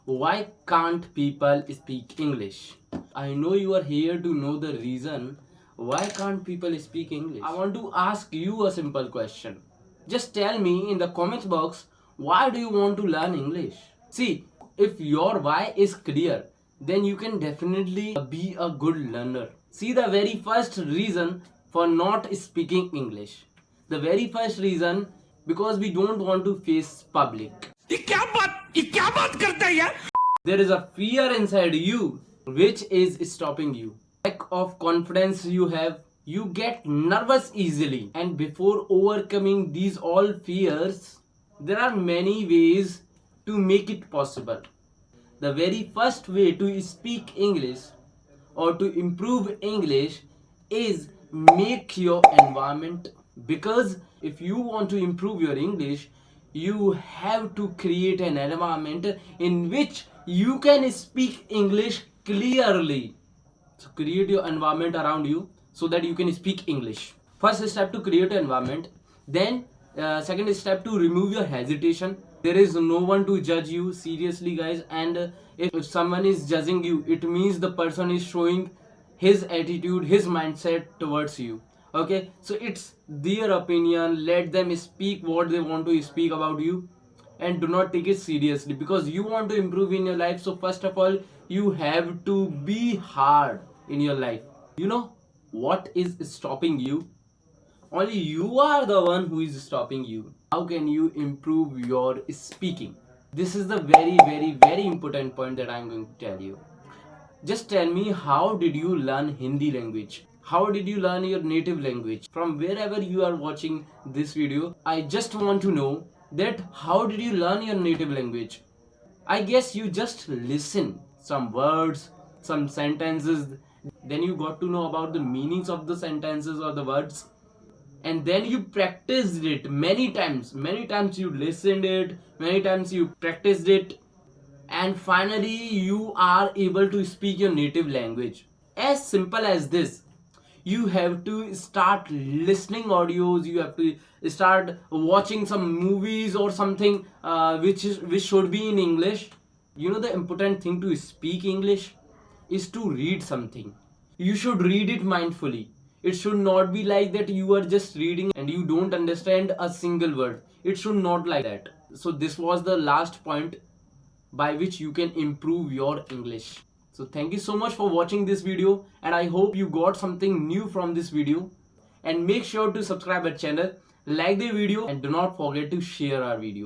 Why can't people speak English? I know you are here to know the reason why can't people speak English. I want to ask you a simple question. Just tell me in the comments box, why do you want to learn English? See, if your why is clear, then you can definitely be a good learner. See, the very first reason for not speaking English. The very first reason, because we don't want to face public. ये क्या बात करता है यार? There is a fear inside you which is stopping you. Lack of confidence you have, you get nervous easily, and before overcoming these all fears, there are many ways to make it possible. The very first way to speak English or to improve English is make your environment, because if you want to improve your English, you have to create an environment in which you can speak English clearly. So create your environment around you so that you can speak English. First step to create an environment. Then second step to remove your hesitation. There is no one to judge you, seriously guys, and if someone is judging you, it means the person is showing his attitude, his mindset towards you. Okay, so it's their opinion, let them speak what they want to speak about you, and do not take it seriously, because you want to improve in your life. So first of all, you have to be hard in your life. You know what is stopping you? Only you are the one who is stopping you. How can you improve your speaking? This is the very important point that I'm going to tell you. Just tell me, how did you learn Hindi language? How did you learn your native language? From wherever you are watching this video, I just want to know that how did you learn your native language? I guess you just listen some words, some sentences, then you got to know about the meanings of the sentences or the words, and then you practiced it many times. Many times you listened it, many times you practiced it, and finally you are able to speak your native language. As simple as this. You have to start listening audios, you have to start watching some movies or something which should be in English. You know, the important thing to speak English is to read something. You should read it mindfully. It should not be like that you are just reading and you don't understand a single word. It should not like that. So this was the last point by which you can improve your English. So thank you so much for watching this video, and I hope you got something new from this video. And make sure to subscribe our channel, like the video, and do not forget to share our video.